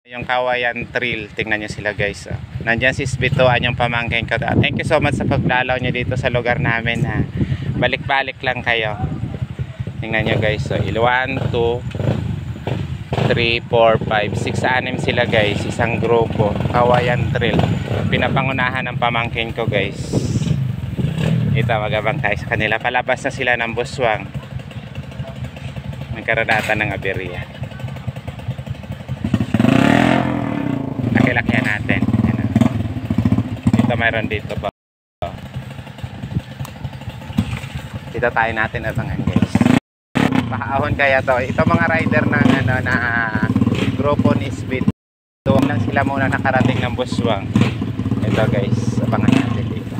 Yung Kawayan Trail, tingnan nyo sila guys. Nandyan si Sbitoan yung pamangkin ko. Thank you so much sa pagdalaw nyo dito sa lugar namin. Ha. Balik-balik lang kayo. Tingnan nyo guys. So, 1, 2, 3, 4, 5, 6, 6 sila guys. Isang grupo. Kawayan Trail. Pinapangunahan ng pamangkin ko guys. Ito, magabang tayo sa kanila. Palabas na sila ng buswang. Nagkaradata ng aberya. Laki-lakihan natin. Dito mayroon dito pa. Dito tayo natin abangan guys. Paahon kaya to. Ito mga rider ng na grupo ni Speed. Ito lang sila muna nakarating ng buswang. Ito guys, abangan natin dito.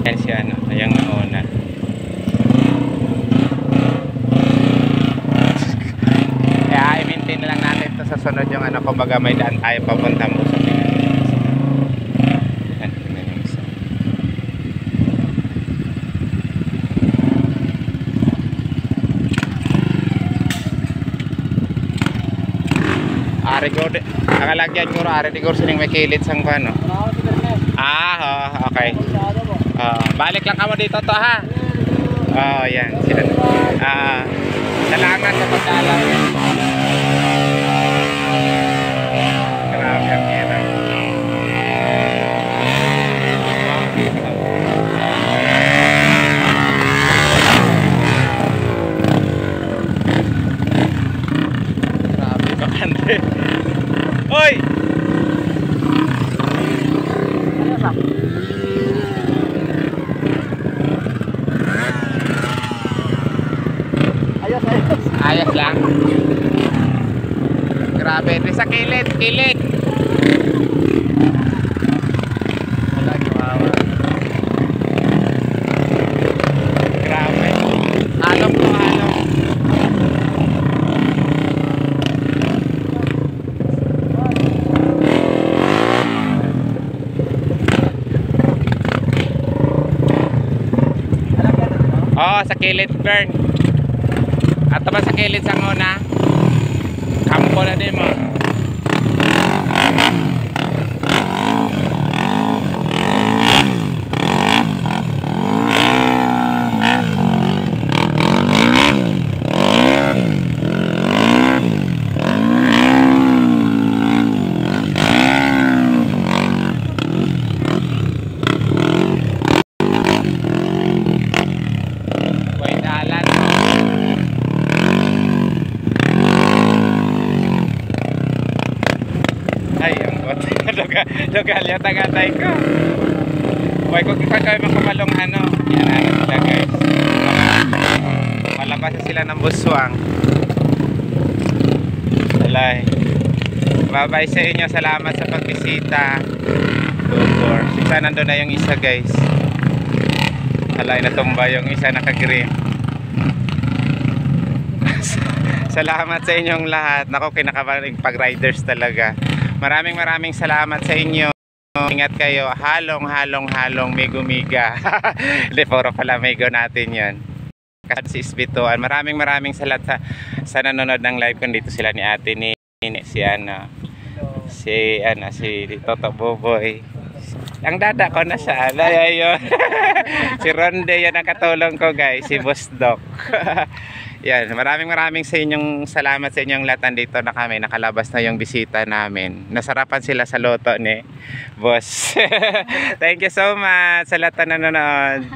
Yan si yung nauna. I-maintain na lang natin ito sa sunod yung kumbaga may daan tayo papunta mo sa Arigo, nakalagyan ko Arigo sining may kilid sang paano. Okay. Balik lang kamo dito to ha. Yan sila. Salamat sa pagdalaw. Grabe ang era. Grabe bakante. Hoy! Ayos lang. Grabe, sa kilid, kilid. Wala giwawa. Grabe. Halong to, halong. Sa kilid, Bern. At ba sa kilid sa nguna? Kampo na din mo. Lugal yung tagatay ko. Huwag ko kayo makamalong yan sila guys. Malabas sila ng buswang. Alay. Bye-bye sa inyo. Salamat sa pagbisita. Isa nandun na yung isa guys. Alay, natumba yung isa naka-green. Salamat sa inyong lahat. Naku, kinakabaling pag-riders talaga. Maraming salamat sa inyo. Ingat kayo. Halong migo-miga. Hindi, puro pala migo natin yun. Kasi Sbitoan. Maraming salamat sa nanonood ng live ko. Dito sila ni ate ni si Toto Boboy. Ang dada ko na siya. Ayun. Si Ronde yan ang katulong ko guys. Si Boss Doc. Yan, maraming sa inyong salamat sa inyong lahat. Dito na kami, nakalabas na yung bisita namin. Nasarapan sila sa loto ni Boss. Thank you so much sa lahat na nanonood.